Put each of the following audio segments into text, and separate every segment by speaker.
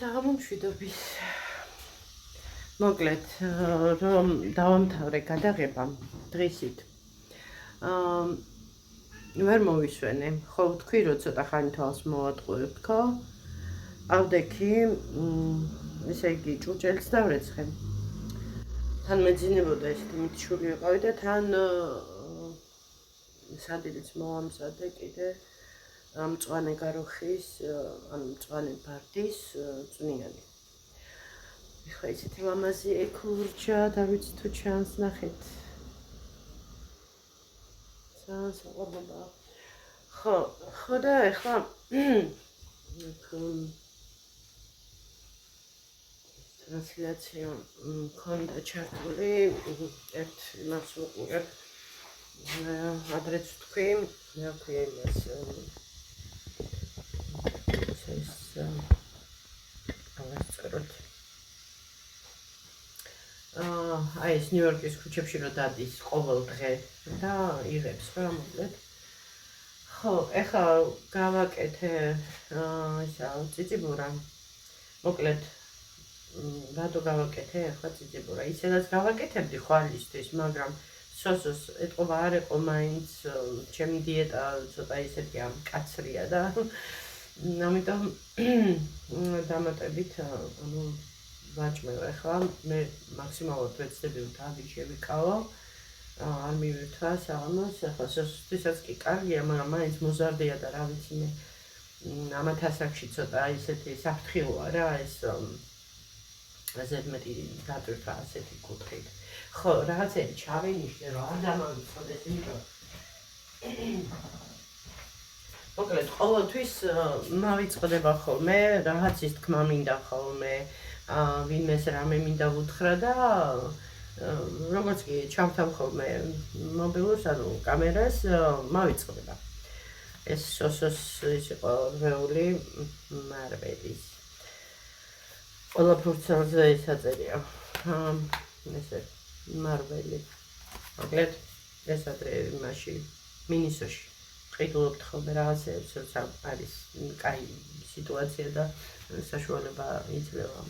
Speaker 1: საღამომშვიდობის. მოკლედ, რომ დავამთავრე გადაღება დღისით. ვერ მოვისვენე, ხო ვთქვი, რომ ცოტა ხანი თვალს მოვატყუებ თქო. ავდექი, ესე იგი, ჭურჭელს დავრეცხე. თან მეძინებოდა ესეთი მითშული ვიყავი და თან სადილიც მოვამზადე კიდე მწვანე გაროხის, ანუ მწვანე ბარდის წვნიანი. ეხლა ისეთი ლამაზი ეკურჯა, და ვიცი თუ ჩანს, ნახეთ. ძალიან საყვარლებაა. ხო და ეხლა ტრანსლაცია მქონდა ჩართული, ერთ იმას ვუყურებ. ადრეც ვთქვი, მე ვქვია იმას ავასწოროთ. აი ეს ნიუ-იორკის ქუჩებში რო დადის ყოველ დღე და იღებს რა მოკლედ. ხო, ეხლა გავაკეთე ისა ციციბურა. მოკლედ რატო გავაკეთე ახლა ციციბურა? ისედაც გავაკეთებდი ხვალისთვის, მაგრამ სოსოს ეთყობა არ ეყო მაინც ჩემი დიეტა ცოტა ისეთია მკაცრია და ამიტომ დამატებით ანუ ვაჭმევ ახლა მე მაქსიმალურად ვეცდები რომ თავი შევიკავო არ მივირთვა საღამოს ახლა სოსისთვისაც კი კარგია მაგრამ მაინც მოზარდია და რა ვიცი მე ამათ ასაკში ცოტა ისეთი საფრთხილოა რა ეს ზედმეტი დატვირთვა ასეთი კუთხით ხო რაღაცები ჩავინიშნე რომ არ დამავიწყდეს იმიტომ მოკლედ ყოველთვის მავიწყდება ხოლმე რაღაცის თქმა მინდა ხოლმე ვინმეს რამე მინდა ვუთხრა და როგორც კი ჩავთავ ხოლმე მობილურს ანუ კამერას მავიწყდება ეს სოსოს ის იყო რვეული მარბედის ყველა ფურცელზე ის აწერია ესე მარბელი მოკლედ ეს ადრე იმაში მინისოში ყიდულობთ ხოლმე რაღაცეებს როცა არის კაი სიტუაცია და საშუალება იძლევა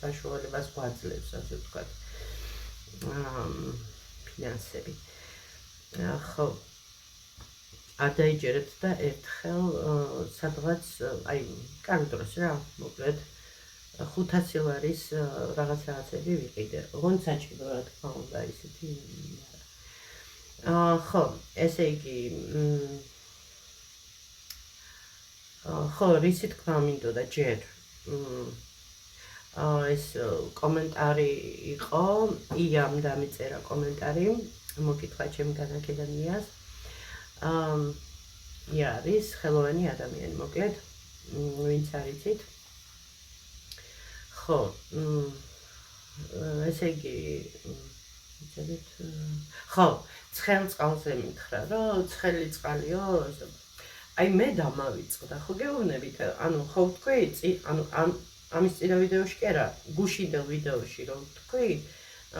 Speaker 1: საშუალებას გვაძლევს ასე ვთქვათ ფინანსები ხო არ დაიჯერებთ და ერთხელ სადღაც აი კარგი დროს რა მოკლედ 500 ლარის რაღაცები ვიყიდე ოღონდ საჭირო რა თქმა უნდა ისეთი ხო ესე იგი ხო რისი თქმა მინდოდა ჯერ ეს კომენტარი იყო იამ დამიწერა კომენტარი მოკითხა ჩემი განაკიდან იას ია არის ხელოვანი ადამიანი მოკლედ ვინც არიცით ხო ესე იგი ხო ცხელ წყალზე მითხრა რომ ცხელი წყალიო აი მე დამავიწყდა ხო გეუბნებით ანუ ხო ვთქვი ანუ ამის წინა ვიდეოში კი არა გუშინდელ ვიდეოში რომ ვთქვი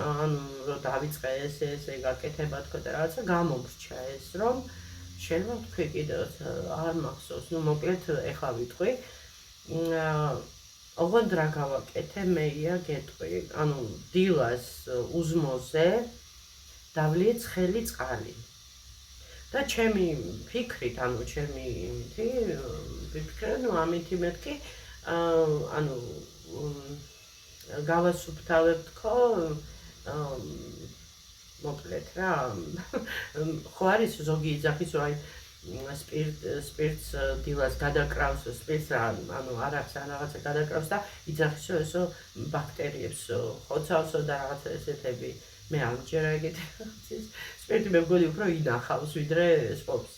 Speaker 1: ანუ რომ დავიწყე ესე გაკეთება თქო და რაღაცა გამომრჩა ეს რომ შეიძლება ვთქვი კიდევ არ მახსოვს ნუ მოკლედ ეხლა ვიტყვი ოღონდ რა გავაკეთე მეია გეტყვი ანუ დილას უზმოზე დავლიე ცხელი წყალი და ჩემი ფიქრით ანუ ჩემი ვიფიქრე ნუ ამითი მეთქი ანუ გავასუფთავებ თქო მოკლედ რა ხო არის ზოგი იძახის რომ აი სპირტს დილას გადაკრავს სპირტს ანუ არაფერს ან რაღაცა გადაკრავს და იძახის რომ ესო ბაქტერიებს ხოცავსო და რაღაცა ესეთები მე ამჯერა ეგეთი სპირტი მე მგონი უფრო ინახავს ვიდრე სპორტს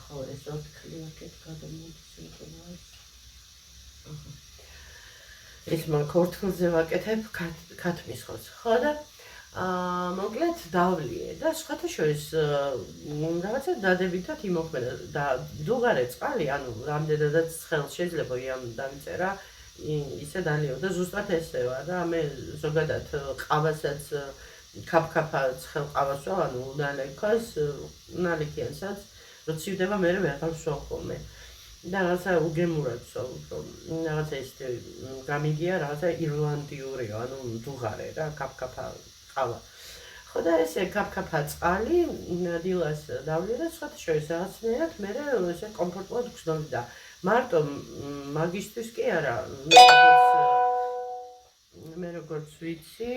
Speaker 1: ხო ეს ოთხი ვაკეთ გადამოდის ეს მაგ ქორთქლზე ვაკეთებ ქათმის ხორცს ხო და მოკლედ დავლიე და სხვათა შორის რაღაცა დადებითად იმოქმედა და დუღარე წყალი ანუ რამდენადაც ცხელს შეიძლება იამ დამიწერა ისე დალიო და ზუსტად ესე ვარ და მე ზოგადად ყავასაც ქაფქაფა ცხელ ყავას ვარ ანუ უნალექოს უნალექიანსაც რო ცივდება მე ვეღარ ვსვამ ხოლმე და რაღაცა უგემურად ვცვალ, რაღაცა ისე გამიგია, რაღაცა ირლანდიურიო, ანუ დუღარე რა, კაფკაფა ყავა. ხო და ესე კაფკაფა წყალი დილას დავლე და სხვათა შორის რაღაცნაირად მე ესე კომფორტულად ვგრძნობდი და მარტო მაგისტრის კი არა, მე როგორც ვიცი,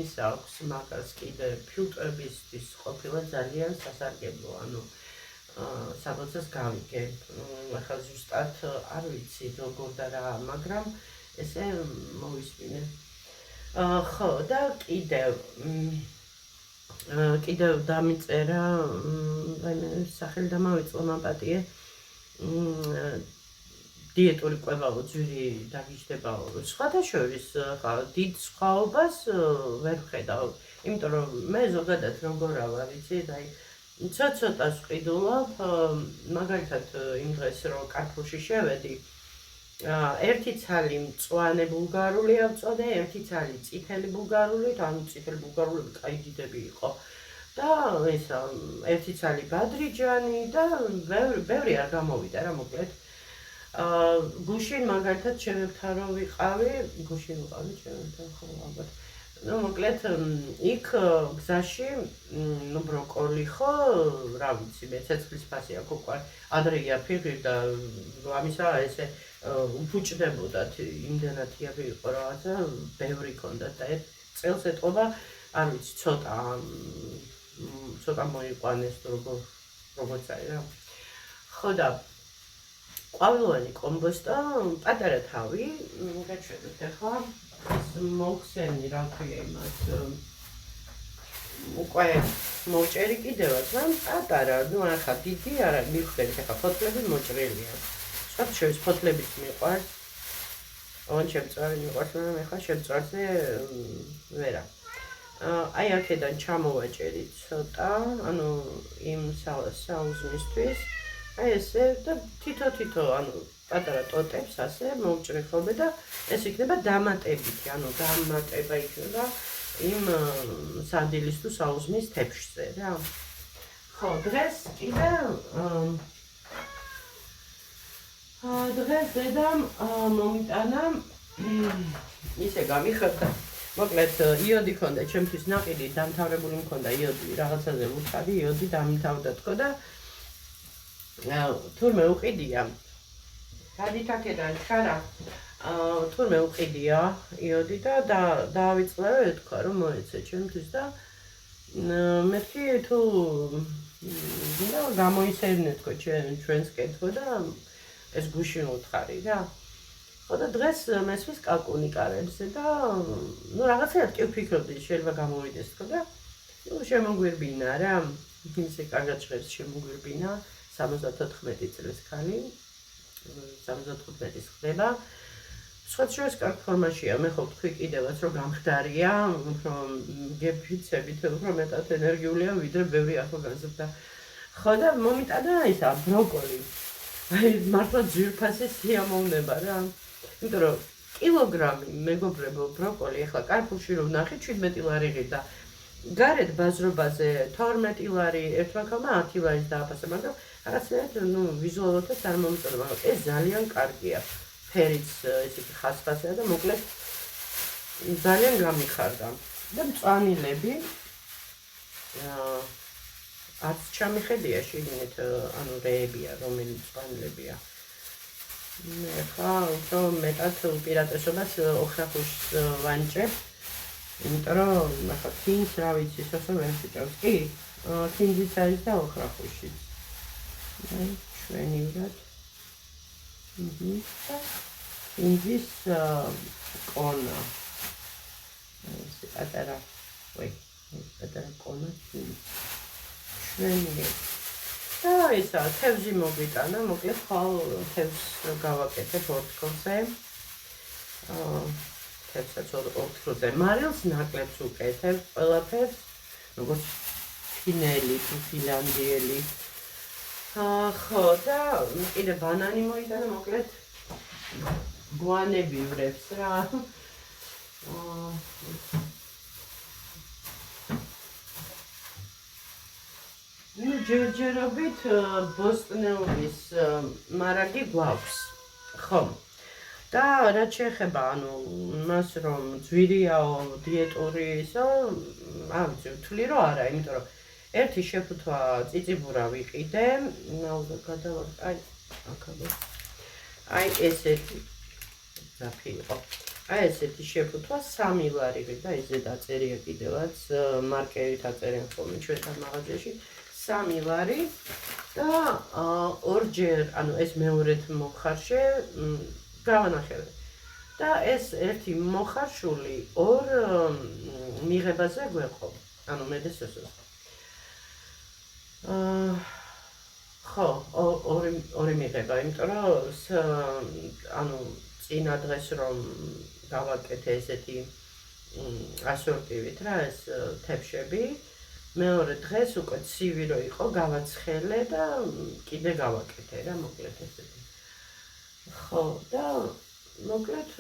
Speaker 1: ის აქვს მაგას კიდე ფილტრებისთვის ყოფილა ძალიან სასარგებლო, ანუ სადღაც გავიგე, ახლა ზუსტად არ ვიცი როგორ და რა, მაგრამ ესე მოვისმინე. ხო და კიდევ დამიწერა, რაიმე სახელი დამავიწყო მაპატიე. დიეტური კვებაო ძვირი დაგიჯდებაო. სხვათა შორის ხა დიდ სხვაობას ვერ ვხედავ, იმიტომ რომ მე ზოგადად როგორ ვარ, იცით, აი ცოტას ვყიდულობ, მაგალითად იმ დღეს რომ კარფურში შევედი, ერთი ცალი მწვანე ბულგარული ავწოდე, ერთი ცალი წითელი ბულგარული, ანუ წითელი ბულგარულები კაი დიდები იყო. და ისა ერთი ცალი ბადრიჯანი და ბევრი არ გამოვიდა რა მოკლედ. გუშინ მაგალითად შევევთარო ვიყავი, გუშინ ვიყავი შევევთარო ხო ალბათ. ну მოკლედ იქ გზაში ну ბროკოლი ხო რა ვიცი მე ცეცხლის ფასი აქ უკვე ადრეია ფიღირ და ამისა ესე უფუჭდებოდათ იმდანად იაფი იყო რაღაცა ბევრი ქონდათ და ერთ წელს ეტყობა არ ვიცი ცოტა მოიყვანეს როგორც არის რა ხო და ყვავილოვანი კომბოსტა პატარა თავი გაჩვენებთ ახლა მოხსენი რა ქვია იმას უკვე მოჭერი კიდევაც რა პატარა ну ახლა დიდი არა მიხვდეთ ახლა ფოთლები მოჭრილია სხვა შორის ფოთლებიც მიყვარს ოღონ შემწვარი მიყვარს მაგრამ ახლა შემწვარზე ვერა აი აქედან ჩამოვაჭერი ცოტა ანუ იმ საუზმისთვის აი ესე და თითო ანუ პატარა ტოტებს ასე მოვჭრე ხოლმე და ეს იქნება დამატებითი, ანუ დამატება იქნება იმ სანდილის თუ საუზმის თეფშზე რა. ხო, დღეს კიდე დღეს დედამ მომიტანა ისე გამიხარდა. მოკლედ იოდი ქონდა, ჩემთვის ნაყიდი დამთავრებული მქონდა იოდი, რაღაცაზე ვუთხარი, იოდი დამთავრდა თქო და თურმე უყიდია გადით აქედან ჩარა თურმე უყიდია იოდი და დავიწყლევე თქვა რომ მოეცე ჩემთვის და მეთქი თუ და გამოიცერნე თქო ჩვენს კეთო და ეს გუშინ უთხარი რა ხო და დღეს მესმის კალკუნი კარებზე და ну რაღაცა კი ვფიქრობდი შეიძლება გამოვიდეს თქო და ну შემოგვირბინა რა ისე კარგად ჟღერს შემოგვირბინა 74 წლის ქალი 75-ის ხდება. სხვა შორის კარგ ფორმაშია, მე ხო ვთქვი კიდევაც რომ გამხდარია, რომ გეფიცებით, უფრო მეტად ენერგიულია, ვიდრე ბევრი ახალგაზრდა. ხო და მომიტანა ისა ბროკოლი. აი მართლა ძვირფასი სიამოვნება რა. იმიტომ რომ კილოგრამი მეგობრებო ბროკოლი ახლა კარფურში რომ ნახე 17 ლარი ღირდა. გარეთ ბაზრობაზე 12 ლარი, ერთმა ქალმა 10 ლარის დააფასა, მაგრამ რაღაცნაირად ну ვიზუალურადაც არ მომწონდა, მაგრამ ეს ძალიან კარგია. ფერიც ისეთი ხასხასია და მოკლედ ძალიან გამიხარდა. და მწვანილები არც ჩამიხედია შიგნით, ანუ რეებია, რომელიც მწვანილებია. მე ხა უფრო მეტად უპირატესობას ოხრახუშს ვანჭებ. იმიტომ რომ ახლა თინს რა ვიცი, სოსო ვერ ვიჭავს. კი, თინზიც არის და ოხრახუშიც. აი, ჩვენივრად. თინზის კონა. ეს პატარა, პატარა კონა ჩვენი. და ისა თევზი მოგვიტანა, მოკლედ ხალ თევზს გავაკეთებ ორთქლზე. თევზსაც ორთქლზე მარილს ნაკლებს უკეთებ, ყველაფერს, როგორც ფინელი თუ ფინლანდიელი. ხო და კიდე ბანანი მოიტანა, მოკლედ გვანები ვრებს რა. ну ჯერჯერობით ბოსტნეულის მარაგი გვაქვს. ხო. და რაც შეეხება, ანუ მას რომ ძვირიაო, დიეტური ისო, არ ვიცი, ვთვლი რომ არა, იმიტომ რომ ერთი შეფუთვა წიწიბურა ვიყიდე, ნაუდა გადავარ, აი ესეთი ძაფი იყო. აი ესეთი შეფუთვა 3 ლარი და ისე დაწერია კიდევაც მარკერით აწერენ ხოლმე ჩვენთან მაღაზიაში 3 ლარი და ორჯერ, ანუ ეს მეორეთ მოხარშე გავანახებე. და ეს ერთი მოხარშული ორ მიღებაზე გვეყო. ანუ მე დესესოს. ხო, ორი მიღება, იმიტომ რომ ანუ წინა დღეს რომ გავაკეთე ესეთი ასორტივით რა ეს თეფშები, მეორე დღეს უკვე ცივი რო იყო, გავაცხელე და კიდე გავაკეთე რა, მოკლედ ესეთი. ხო, და მოკლედ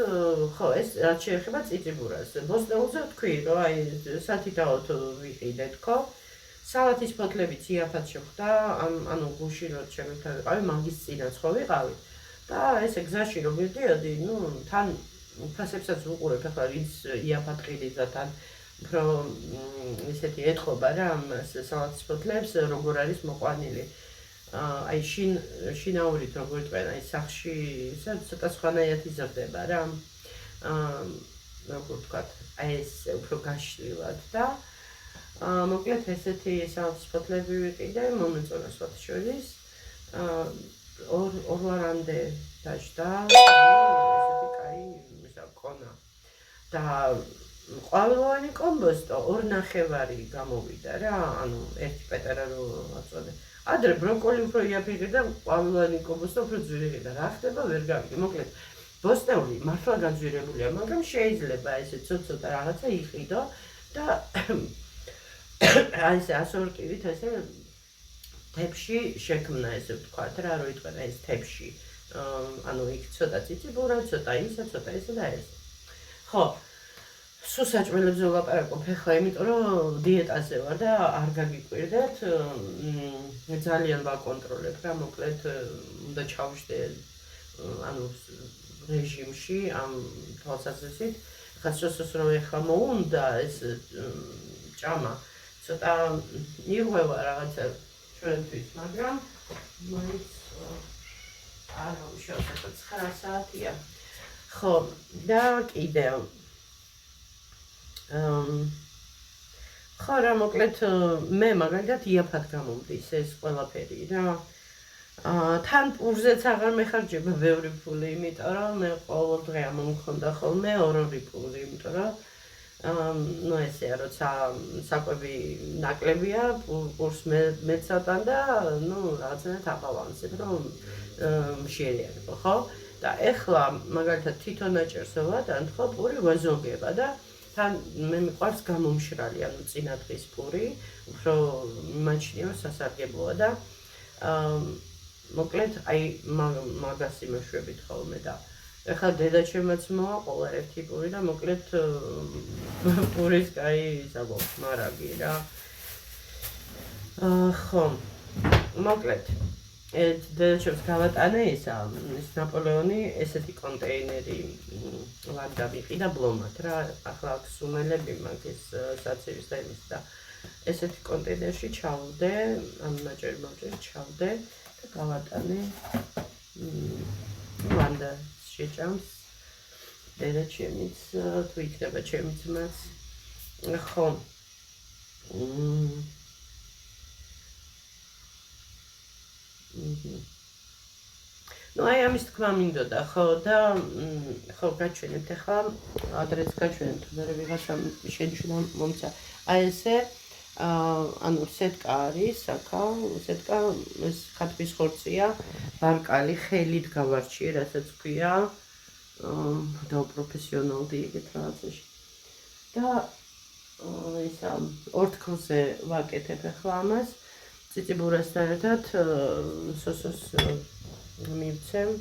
Speaker 1: ხო, ეს რაც შეეხება წიწიბურას. ბოსტნეულზე ვთქვი, რომ აი სათითაოდ ვიყიდე თქო. სალათის ფოთლებიც იაფად შეხვდა, ანუ გუში რო ჩემთან ვიყავი, მაგის წინაც ხო ვიყავი. და ესე გზაში რომ ვიდიოდი, ну, თან ფასებსაც ვუყურებ, ახლა ვინც იაფად ყიდის და თან უფრო ისეთი ეთყობა რა ამ სალათის ფოთლებს, როგორ არის მოყვანილი. აი შინაურით როგორ ტყენ, აი სახში ცოტა სხვანაირად იზრდება რა. როგორ ვთქვათ, აი ეს უფრო გაშლილად და მოკლედ ესეთი სალათის ფოთლები ვიყიდე, მომეწონა სხვათა შორის. ორ ლარამდე დაждდა, ესეთი კაი კონა. და ყვავილოვანი კომბოსტო 2.5 გამოვიდა რა, ანუ ერთი პეტარა რო აწოდე. ადრე ბროკოლი უფრო იაფი და ყვავილოვანი კომბოსტო უფრო ძვირი და რა ხდება ვერ გავიგე. მოკლედ ბოსტნეული მართლა გაძვირებულია, მაგრამ შეიძლება ესე ცოტა რაღაცა იყიდო და აი ეს ასორტივით ესე თეფში შექმნა ესე ვთქვათ რა, რო იტყვენა ეს თეფში. ანუ იქ ცოტა წიწიბურა, ცოტა ისა და ეს. ხო, სულ საჭმელებზე ვლაპარაკობ ახლა, იმიტომ რომ დიეტაზე ვარ და არ გაგიკვირდეთ. ძალიან ვაკონტროლებ რა, მოკლედ უნდა ჩავშდე ანუ რეჟიმში ამ თვალსაზრისით. ხა სოსოს რომ ახლა მოუნდა ეს ჭამა, ცოტა იღუება რაღაცა ჩვენთვის, მაგრამ მაინც არ უშავსებ 9 საათია. ხო, და კიდევ ხო რა, მოკლედ მე მაგალითად იაფად გამომდის ეს ყველაფერი რა. თან პურზეც აღარ მეხარჯება ბევრი ფული, იმიტომ რომ მე ყოველ დღე მომქონდა ხოლმე 2 პური, იმიტომ რომ ну ესეა, როცა საკვები ნაკლებია, პურს მეცადან და ну რაღაცნაირად აბალანსებ, რომ შეერიალებო, ხო? და ეხლა მაგალითად თვითონ აჭერსო ვადან, ხო, პური ვაზოგება და თან მე მიყვარს გამომშრალი, ანუ წინა დღის პური, უფრო მიმაჩნია სასარგებლოა და მოკლედ აი მაგას იმეშვებით ხოლმე და ეხლა დედაჩემაც მოაყოლა ერთი პური და მოკლედ პურის კაი ისა მარაგი რა. ხო, მოკლედ დედაჩემს გავატანე ისა ნაპოლეონი ესეთი კონტეინერი ვარდა ვიყიდა ბლომად რა, ახლა აქ სუნელები მაგის საცევის და იმის და ესეთი კონტეინერში ჩავდე, ანუ ნაჭერი ჩავდე და გავატანე ვარდა შეჭამს დედაჩემიც თუ იქნება ჩემი ძმაც. ხო, ну აი ამის თქმა მინდოდა, ხო და ხო გაჩვენებთ ახლა, ადრეც გაჩვენებთ, მე ვიღაცამ შენიშნა მომცა. აი ესე ანუ სეტკა არის, აქა სეტკა ეს ხატვის ხორცია, ბარკალი ხელით გავარჩიე, რასაც ქვია, და პროფესიონალდი ეგეთ რაღაცაში. და ისა ორთქლზე ვაკეთებ ახლა ამას, წიწიბურასთან ერთად სოსოს მივცემ.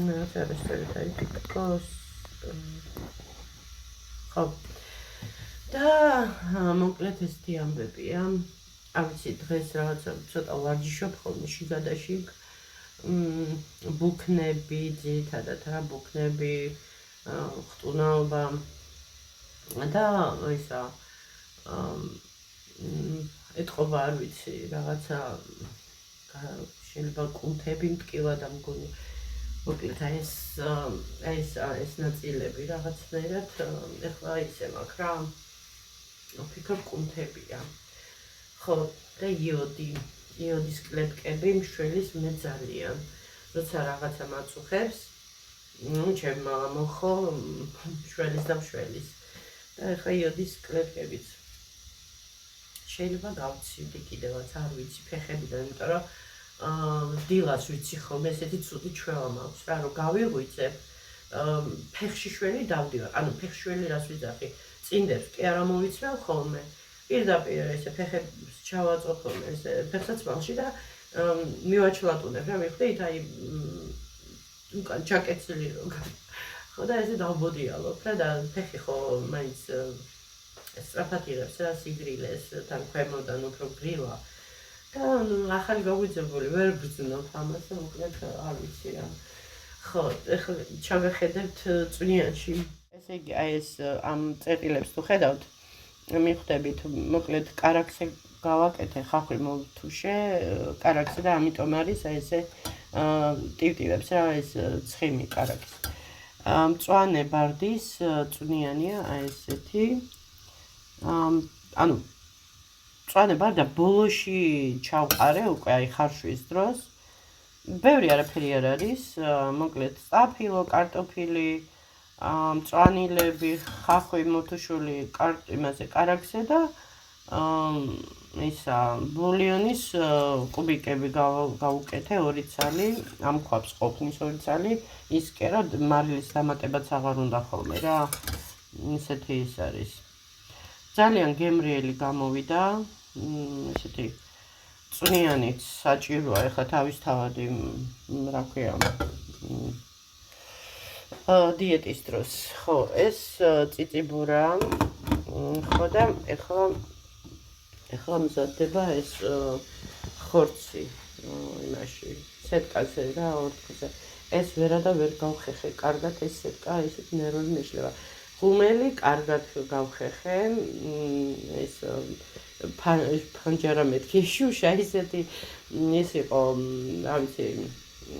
Speaker 1: რაც არის წელიწადი თითქოს. ხო. და მოკლედ ესეთი ამბებია. არ ვიცი დღეს რაღაცა ცოტა ვარჯიშობ ხოლმე შიგადაში ბუქნები ძირითადად რა ბუქნები ხტუნაობა და ისა ეთყობა არ ვიცი რაღაცა შეიძლება კუნთები მტკივა და მგონი მოკლედ ეს ნაწილები რაღაცნაირად ეხლა ისე მაქვს რა ვფიქრობ კუნთებია ხო და იოდის კლეტკები მშველის მე ძალიან როცა რაღაცა მაწუხებს ჩემ მოხო მშველის და მშველის და ეხლა იოდის კლეტკებიც შეიძლება გავცივდი კიდევაც არ ვიცი ფეხებიდან იმიტომ რომ დილას ვიცი ხოლმე ესეთი ცუდი ჩვევა მაქვს რა რომ გავიღვიძებ ფეხში შველი დავდივარ ანუ ფეხში შველი რას ვიძახი წინდებს კი არა მოვიცმევ ხოლმე პირდაპირ ესე ფეხებს ჩავაწო ხოლმე ესე ფეხსაცმელში და მივაჩლატუნებ რა მივხვდით აი უკან ჩაკეცილი რო ხო და ესე დავბოდიალობ რა და ფეხი ხო მაინც სწრაფად იღებს რა სიგრილეს თან ქვემოდან უფრო გრილა და ახალი გაგვიძებული ვერ ბრძნობ ამას და მოკლედ არ ვიცი რა ხო ეხლა ჩავეხედებთ წვნიანში ესე იგი აი ეს ამ წერილებს თუ ხედავთ მიხვდებით მოკლედ კარაქსე გავაკეთე ხახვი მოვთუშე კარაქსე და ამიტომ არის აი ესე ტივტივებს რა ეს ცხიმი კარაქის მწვანე ბარდის წვნიანია აი ესეთი ანუ მწვანე ბარდა ბოლოში ჩავყარე უკვე აი ხარშვის დროს ბევრი არაფერი არ არის მოკლედ სტაფილო კარტოფილი მწვანილები ხახვი მოთუშული იმაზე კარაქსე და ისა ბულიონის კუბიკები გავუკეთე 2 ცალი ამ ქვაბს ყოფნის 2 ცალი ის კი რა მარილის დამატებაც აღარ უნდა ხოლმე რა ისეთი ის არის ძალიან გემრიელი გამოვიდა ესეთი წვნიანიც საჭიროა ეხლა თავისთავად რა ქვია დიეტის დროს ხო ეს წიწიბურა ხო და ეხლა მზადდება ეს ხორცი იმაში სეტკაზე რა ორთქზე ეს ვერა და ვერ გავხეხე კარგად ეს სეტკა ესეთ ნერვები მეშლება ხუმელი კარგად გავხეხე ეს ფანჯარა მეთქი შუშა ისეთი ის იყო რა ვიცი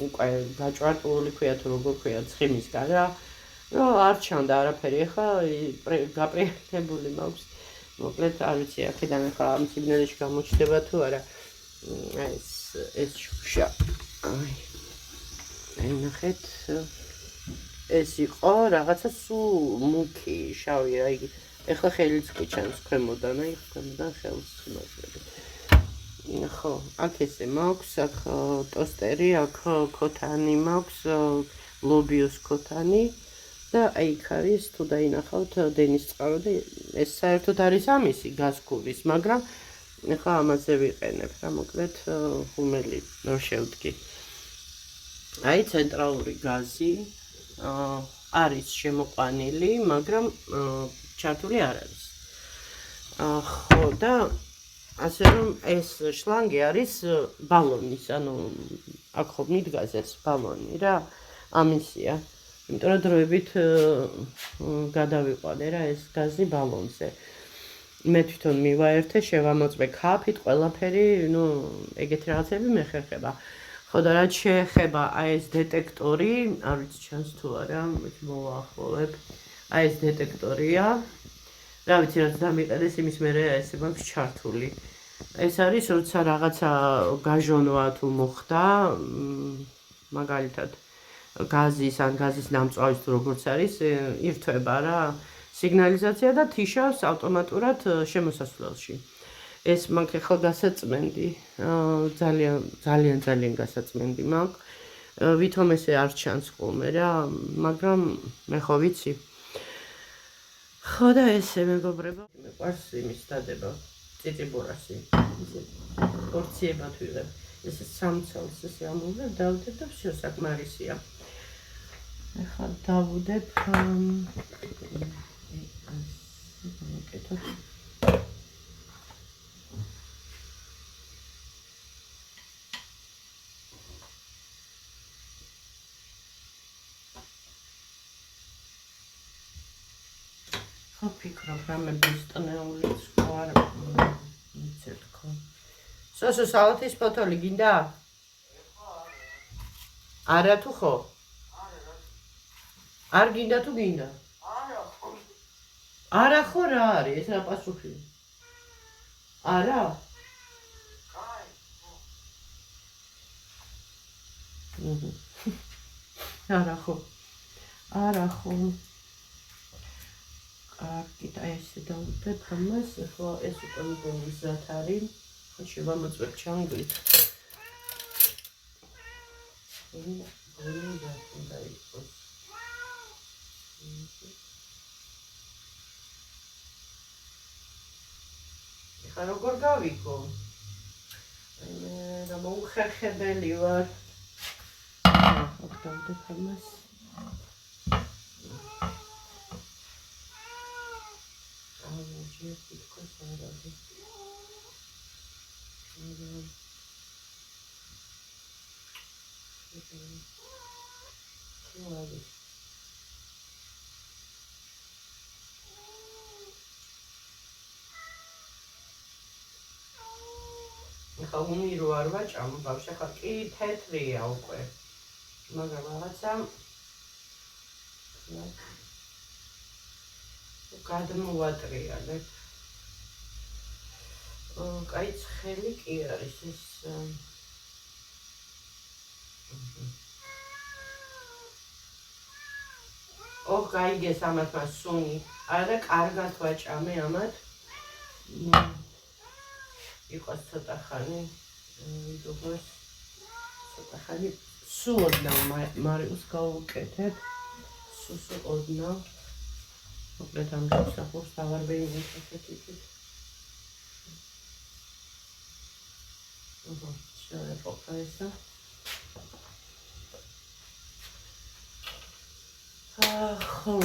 Speaker 1: უკვე გაჭვარტული ქვია თუ როგორ ქვია ცხიმისგან რა არ ჩანდა არაფერი ახლა გაპრიალებული მაქვს მოკლედ არ ვიცი აქედან ახლა ამ სიგნალში გამოჩნდება თუ არა ეს შუშა აი ნახეთ ეს იყო რაღაცა სულ მუქი შავი რა იგი ეხლა ხელიც კი ჩანს ქვემოდან აი ქვემოდან ხელს იმასრები ხო აქ ესე მაქვს აქ ტოსტერი აქ ქოთანი მაქვს ლობიოს ქოთანი და აი იქ არის თუ დაინახავთ დენის წყარო და ეს საერთოდ არის ამისი გაზგურის მაგრამ ეხლა ამაზე ვიყენებ რა მოკლედ ხუმელი რო შევდგი აი ცენტრალური გაზი არის შემოყვანილი, მაგრამ ჩართული არ არის. ხო და ასე რომ ეს შლანგი არის ბალონის, ანუ აქ ხო მიდგას ეს ბალონი რა, ამისია. იმიტომ რომ დროებით გადავიყვანე რა ეს გაზი ბალონზე. მე თვითონ მივაერთე, შევამოწმე ქაფით, ყველაფერი, ნუ ეგეთი რაღაცები მეხერხება. ხო და რაც შეეხება აი ეს დეტექტორი, არ ვიცი ჩანს თუ არა, მოვაახლოვებ. აი ეს დეტექტორია. რა ვიცი რაც დამიყენეს, იმის მერე ესე მაქვს ჩართული. ეს არის როცა რაღაცა გაჟონვა თუ მოხდა, მაგალითად გაზის ან გაზის დამწვავის თუ როგორც არის, ირთვება რა სიგნალიზაცია და თიშავს ავტომატურად შემოსასვლელში. ეს მაქვს ახლა გასაწმენდი, ძალიან გასაწმენდი მაქვს. ვითომ ესე არ ჩანს ხოლმე რა, მაგრამ მე ხო ვიცი. ხო და ესე მეგობრებო, მეყვარს იმის დადება, წიწიბურასი. ისე პორციებად ვიღებ. ესე სამცალს ესე ამოვიდებ, დავდებ და всё საკმარისია. ახლა დავუდებ ხო ფიქრობ რამე ბისტნეულიც ვარ იცი თქო სოსო სალათის ფოთოლი გინდა? არა თუ ხო? არ გინდა თუ გინდა? არა ხო რა არის ეს რა პასუხი? არა? არა ხო. არა ხო. კარგი და ესე დავუდგეთ ამას, ხო ეს უკვე მიგზად არის. ხო შევამოწმებ ჩანგლით. გონდა უნდა იყოს. ხა როგორ გავიქო? მე რა მოუხერხებელი ვარ. აქ დავუდგეთ ამას. Jie tylko zarobi. ხა უმირო არ ვაჭამ, ბავშვი ხა კი თეთრია უკვე. მაგრამ რაღაცა გადმოვატრიალებ. კაი ცხელი კი არის ეს. გაიგეს ამათ მას სუნი. არა კარგად ვაჭამე ამათ. იყოს ცოტა ხანი. ვიდოდეს ცოტა ხანი სუოდნა მარიუს გავუკეთებ. სუსუ ოდნა. მოკლედ ამ შესახურს დავარბეინებ ესეთით. შევეყოფა ესა. ხო.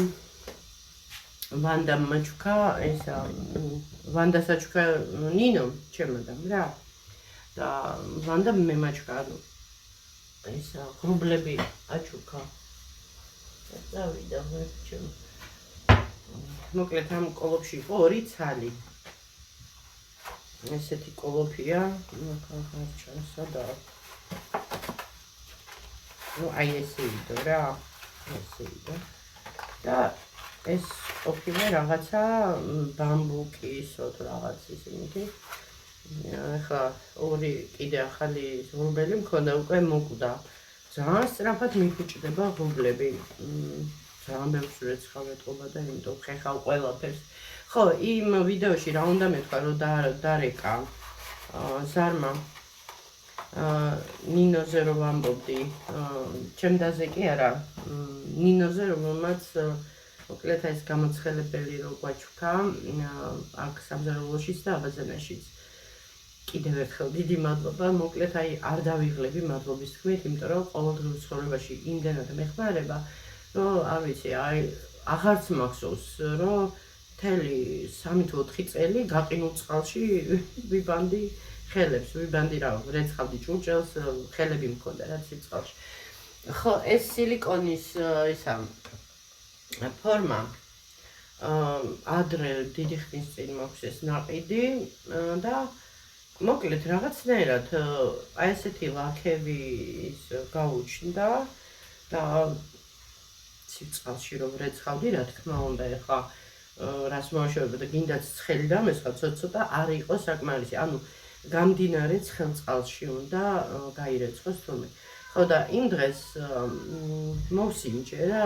Speaker 1: ვანდა მაჩუკა ესა ვანდა საჩუკა ნინო ჩემოდამ რა. და ვანდა მე მაჩუკა ესა გრუბლები აჩუკა. დავიდა მე ჩემ მოკლედ ამ კოლოფში იყო 2 ცალი. ესეთი კოლოფია, ახლა სადა. აი ესე იყო რა. ესე იყო. და ეს ყოფილა რაღაცა ბამბუკისო თუ რაღაც ისეთი. ახლა 2 კიდე ახალი ღრუბელი მქონდა უკვე მოკვდა. ძალიან სწრაფად მიფუჭდება ღრუბლები. ძალიან ბევრს რეცხავ ეთყობა და იმიტომ ხეხავ ყველაფერს. ხო, იმ ვიდეოში რა უნდა მეთქვა, რომ დარეკა ზარმა ნინოზე რომ ვამბობდი, ჩემდაზე კი არა, ნინოზე რომელმაც მოკლედ ეს გამოცხელებელი რო გვაჩუქა, აქ სამზარეულოშიც და აბაზანაშიც. კიდევ ერთხელ დიდი მადლობა, მოკლედ აი არ დავიღლები მადლობის თქმით, იმიტომ რომ ყოველდღიურ ცხოვრებაში იმდენად მეხმარება, რომ არ ვიცი, აი აღარც მახსოვს, რომ მთელი 3 თუ 4 წელი გაყინულ წყალში ვიბანდი ხელებს, ვიბანდი რა, რეცხავდი ჭურჭელს, ხელები მქონდა რა წყალში. ხო, ეს სილიკონის ისა ფორმა ადრე დიდი ხნის წინ მოხსეს ნაყიდი და მოკლედ რაღაცნაირად აი ესეთი ლაქები გაუჩნდა და ცივწყალში რომ რეცხავდი, რა თქმა უნდა, ეხლა რას მოაშორება და გინდაც ცხელი დამესხა, ცოტა არ იყო საკმარისი. ანუ გამდინარე ცხელ წყალში უნდა გაირეცხოს თურმე. ხო და იმ დღეს მოვსიმჯერა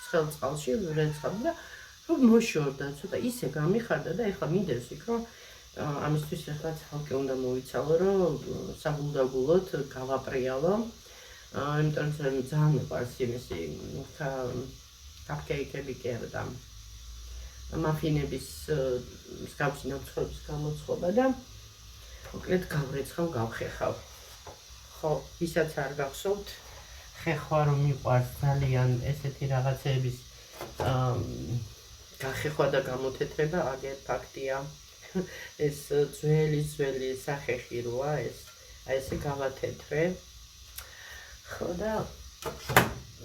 Speaker 1: ცხელ წყალში რეცხავდი და რომ მოშორდა, ცოტა ისე გამიხარდა და ეხლა მინდებს იქ რომ ამისთვის ეხლა ცალკე უნდა მოვიცალო, რომ საგულდაგულოდ გავაპრიალო. იმიტომ რომ ძალიან მიყვარს იმისი კაპკეიკები კი არა და მაფინების მსგავსი ნაცვლების გამოცხობა და მოკლედ გავრეცხავ, გავხეხავ. ხო, ვისაც არ გახსოვთ, ხეხვა რომ მიყვარს ძალიან ესეთი რაღაცების გახეხვა და გამოთეთრება, აგერ ფაქტია. ეს ძველი სახეხი როა ეს, აი ესე გავათეთრე. ხო და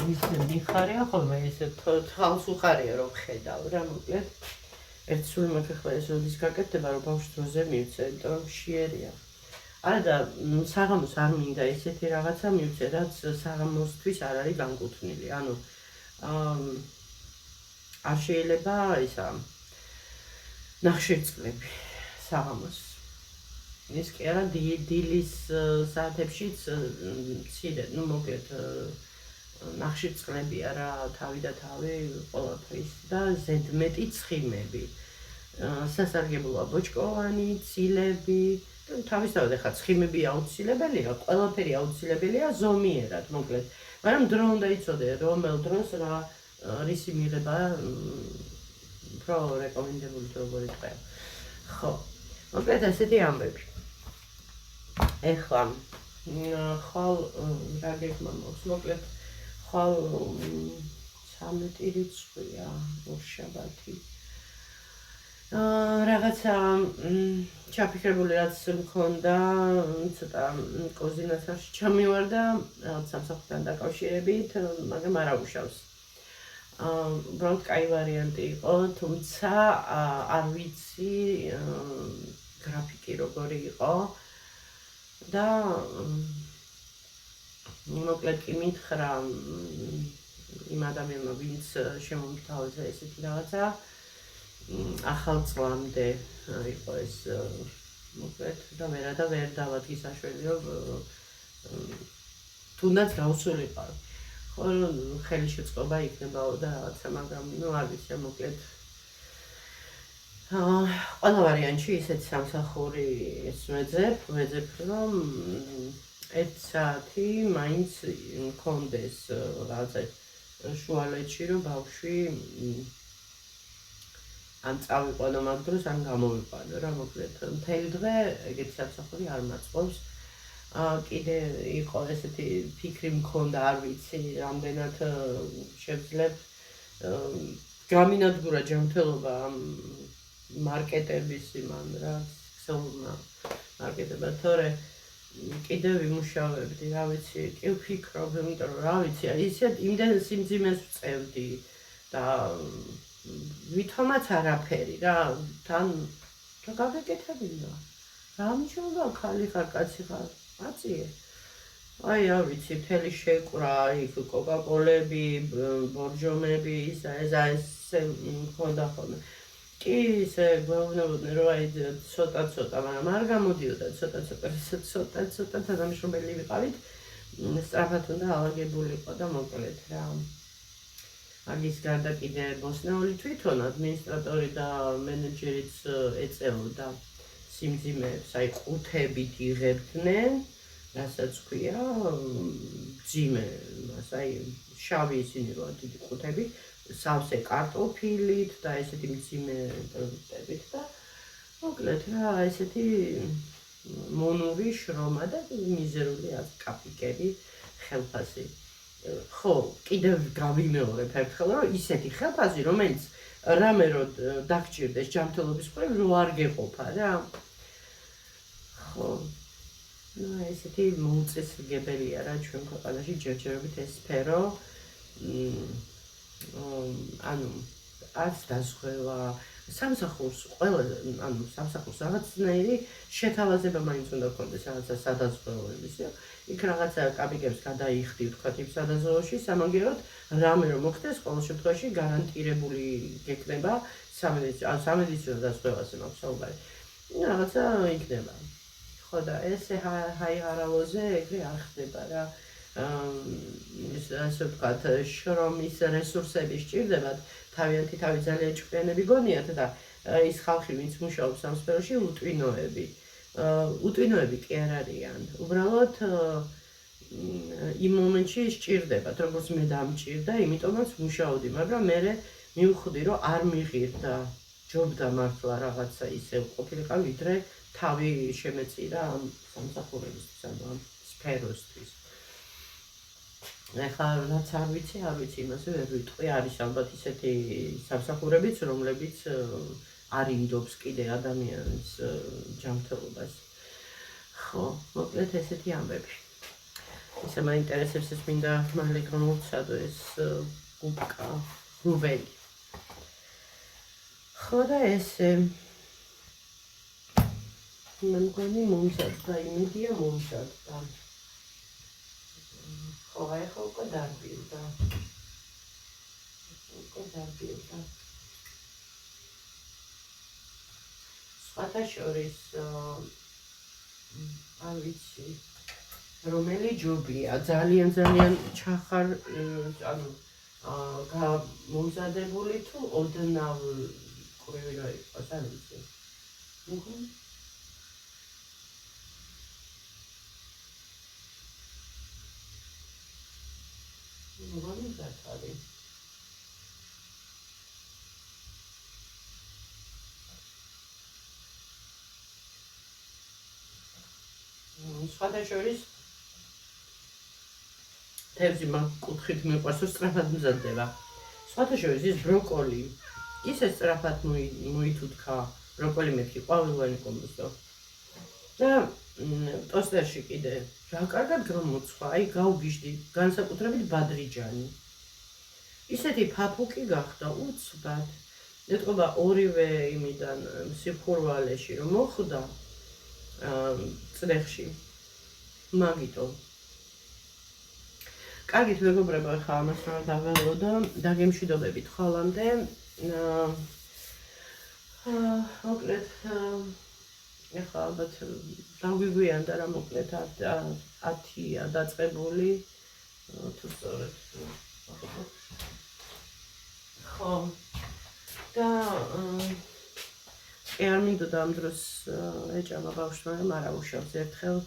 Speaker 1: ისე მიხარია ხოლმე ისე თვალს უხარია რომ ხედავ რა მოკლედ ერთ სული მაქვს ახლა ეს როდის გაკეთდება რომ ბავშვს დროზე მივცე იმიტომ რომ შიერია არა და საღამოს არ მინდა ესეთი რაღაცა მივცე რაც საღამოსთვის არ არის განკუთვნილი ანუ არ შეიძლება ისა ნახშირწყლები საღამოს ის კი არა დილის საათებშიც მცირე ნუ მოკლედ ნახშირწყლებია რა თავი და თავი ყველაფრის და ზედმეტი ცხიმები სასარგებლოა ბოჭკოვანი ცილები თავისთავად ახლა ცხიმები აუცილებელია ყველაფერი აუცილებელია ზომიერად მოკლედ მაგრამ დრო უნდა იცოდე რომელ დროს რა რისი მიღება უფრო რეკომენდებული თუ როგორ იტყვია ხო მოკლედ ასეთი ამბები ეხლა ხვალ რა გეკმამობს მოკლედ ხვალ 13 რიცხვია ორშაბათი რაღაცა ჩაფიქრებული რაც მქონდა ცოტა კოზინაცაში ჩამივარდა რაღაც სამსახურთან დაკავშირებით მაგრამ არ აუშავს უბრალოდ კაი ვარიანტი იყო თუმცა არ ვიცი გრაფიკი როგორი იყო და მოკლედ კი მითხრა იმ ადამიანმა ვინც შემომთავაზა ესეთი რაღაცა ახალ წლამდე იყო ეს მოკლედ და ვერ დავადგი საშველი რომ თუნდაც გავსულიყავ ხო ხელი შეწყობა იქნებაო და რაღაცა მაგრამ ნუ არ ვიცი მოკლედ ყველა ვარიანტში ისეთ სამსახურის ვეძებ რომ 1 საათი მაინც მქონდეს რაღაცა შუალედში რომ ბავშვი ან წავიყვანო მაგ დროს ან გამოვიყვანო რა მოკლედ მთელი დღე ეგეთი სამსახური არ მაწყობს კიდე იყო ესეთი ფიქრი მქონდა არ ვიცი რამდენად შევძლებ გამინადგურა ჯანმრთელობა მარკეტების იმან რა ხსოვნა მარკეტება თორე კიდე ვიმუშავებდი რა ვიცი კი ვფიქრობ იმიტომ რომ რა ვიცი ისე იმდენ სიმძიმეს ვწევდი და ვითომაც არაფერი რა თან რა გაგეკეთებინა რა მნიშვნელობა ხალი ხარ კაცი ხარ აწიე აი რა ვიცი მთელი შეკვრა იქ კოკაკოლები ბორჯომები ეს მქონდა ხოლმე კი ისე გვეუბნებოდნენ რომ აი ცოტა მაგრამ არ გამოდიოდა ცოტა თანამშრომელი ვიყავით სწრაფად უნდა ალაგებულიყო და მოკლედ რა მაგის გარდა კიდე ბოსნეული თვითონ ადმინისტრატორი და მენეჯერიც ეწეოდა სიმძიმეებს აი ყუთებით იღებდნენ რასაც ქვია ძიმე მას აი შავი ისინი როა დიდი ყუთები სავსე კარტოფილით და ესეთი მძიმე პროდუქტებით და მოკლედ რა ესეთი მონური შრომა და მიზერული კაპიკები ხელფასი ხო კიდევ გავიმეორებ ერთხელ რომ ისეთი ხელფასი რომელიც რამე რო დაგჭირდეს ჯანმრთელობის მხრივ რო არ გეყოფა რა ხო ну ესეთი მოუწესრიგებელია რა ჩვენ ქვეყანაში ჯერჯერობით ეს სფერო ანუ არც დაზღვევა სამსახურს ყველა ანუ სამსახურს რაღაცნაირი შეთავაზება მაინც უნდა გქონდეს რაღაცა სადაზღვევოების იქ რაღაცა კაპიკებს გადაიხდი ვთქვათ იმ სადაზღვევოში სამაგიეროდ რამე რომ მოხდეს ყოველ შემთხვევაში გარანტირებული გექნება სამედიცინო დაზღვევაზე მაქვს საუბარი რაღაცა იქნება ხო და ესე ჰაიჰარავოზე ეგრე არ ხდება რა ასე ვთქვათ შრომის რესურსები სჭირდებათ თავიანთი თავი ძალიან ჭკვიანები გონიათ და ის ხალხი ვინც მუშაობს ამ სფეროში უტვინოები კი არ არიან უბრალოდ იმ მომენტში სჭირდებათ როგორც მე დამჭირდა იმიტომაც მუშაობდი მაგრამ მე მივხვდი რომ არ მიღირდა ჯობდა მართლა რაღაცა ისე ყოფილიყავ ვიდრე თავი შემეწირა ამ სამსახურებისთვის ანუ ამ სფეროსთვის ეხლა რაც არ ვიცი იმაზე ვერ ვიტყვი არის ალბათ ისეთი სამსახურებიც რომლებიც არ ინდობს კიდე ადამიანის ჯანმრთელობას ხო მოკლედ ესეთი ამბები ისე მაინტერესებს ეს მინდა მალე გამოვცადო ეს გუბკა რუბელი. ხო და ესე მე მგონი მომზადდა, იმედია მომზადდა. ხო, აი ხო უკვე დარბილდა. სხვათა შორის არ ვიცი რომელი ჯობია, ძალიან ჩახარ ანუ მომზადებული თუ ოდნავ ყვივი რა იყოს, არ ვიცი. მოგონი გათარი. სხვათა შორის თევზი მაგ კუთხით მიყვარს, რომ სწრაფად მზადდება. სხვათა შორის ის ბროკოლი ისე სწრაფად მოითუთქა, ბროკოლი მეთქი ყვავილოვანი კომბოსტო. და ტოსტერში კიდე რა კარგად გამოცხვა, აი გავგიჟდი, განსაკუთრებით ბადრიჯანი. ისეთი ფაფუკი გახდა უცბად. ეტყობა ორივე იმიდან სიფხურვალეში რომ მოხვდა წლეხში. მაგიტო. კარგით მეგობრებო, ახლა ამას რა დაველო და დაგემშვიდობებით ხოლმე. მოკლედ ახლა ალბათ დაგვიგვიანდა რა მოკლედ 10-ია დაწყებული თუ სწორედ. ხო და არ მინდოდა ამ დროს ეჭამა ბავშვმა, მაგრამ არა უშავს ერთხელ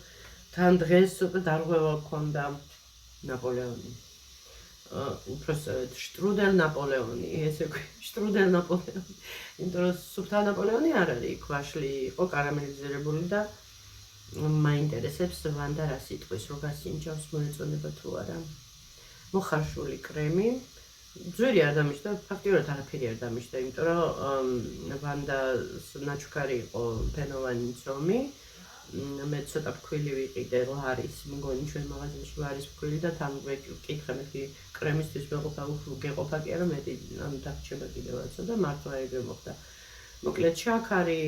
Speaker 1: თან დღეს უკვე დარღვევა გქონდა ნაპოლეონი. უпросто შტრუდელ ნაპოლეონი, ესე შტრუდელ ნაპოლეონი. იმიტომ რომ სუფთა ნაპოლეონი არ არის, იქ ვაშლი იყო კარამელიზირებული და მაინტერესებს ვანდა რა სიტყვის, რო გასინჯავს მოეწონება თუ არა. მოხარშული კრემი. ძვირი არ დამიშდა, ფაქტიურად არაფერი არ დამიშდა, იმიტომ რომ ვანდას ნაჩუქარი იყო ფენოვანი ცომი. მე ცოტა ფქვილი ვიყიდე ლარის, მგონი ჩვენ მაღაზიაში ლარის ფქვილი და თან ვეკითხე მეთქი კრემისთვის გეყოფა კი არა, მეტი ანუ დაგრჩება კიდევაცო და მართლა ეგრე მოხდა. მოკლედ შაქარი,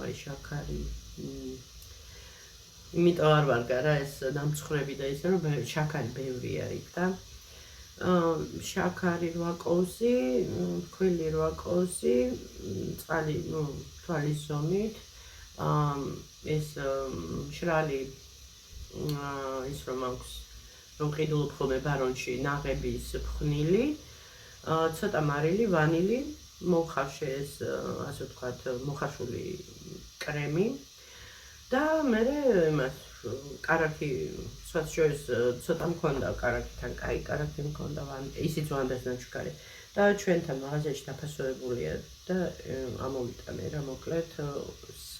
Speaker 1: აი შაქარი. იმიტომ არ ვარ გარა ეს დამცხრები და ისე რომ შაქარი ბევრია იქ და შაქარი 8 კოვზი, ფქვილი 8 კოვზი, წყალი, თვალის ზომით. ეს შრალი ის რომ აქვს რომ ყიდულობ ხოლმე ბარონში ნაღების ფხვნილი, ცოტა მარილი, ვანილი, მოხარშე ეს ასე ვთქვათ მოხარშული კრემი და მე იმას კარაქი სხვათა შორის ცოტა მქონდა კარაქიდან, კაი კარაქი მქონდა, ისიც ვანდას ნაჩუქარი და ჩვენთან მაღაზიაში დაფასოებულია და ამოვიტანე რა მოკლედ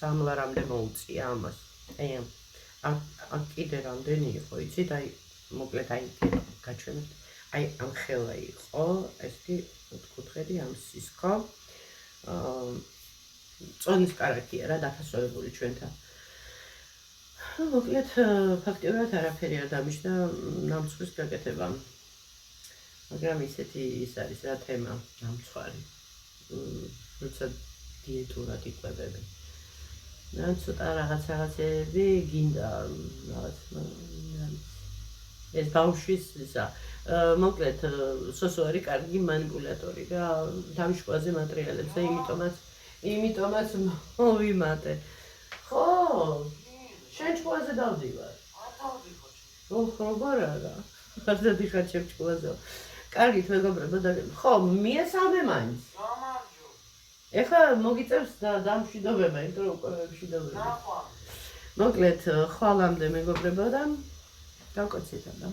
Speaker 1: 3 ლარამდე მოუწია ამას. აი კიდე რამდენი იყო, იცით, აი მოკლედ აი გაჩვენებთ. აი ამ ხელა იყო, ესეთი ოთხკუთხედი ამ სისქო. წონის კარაქია რა დაფასოებული ჩვენთან. მოკლედ ფაქტიურად არაფერი არ დამიშდა ნამცხვრის გაკეთება. მაგრამ ისეთი ის არის რა თემა ნამცხვარი. როცა დიეტურად იკვებები. ცოტა რაღაცები გინდა რაღაც ეს ბავშვის ისა მოკლედ სოსო არის კარგი მანიპულატორი რა თავშუაზე მატერიალებს და იმიტომაც მოვიმატე. ხო შენ ჭკუაზე დავდივარ. როგორ არა? არ დადიხარ შენ ჭკუაზე. კარგით მეგობრებო და ხო მიესალმე მაინც. ეხლა მოგიწევს დამშვიდობება, იმიტომ რომ უკვე მშვიდობები. მოკლედ ხვალამდე მეგობრებო და გავკოცეთ და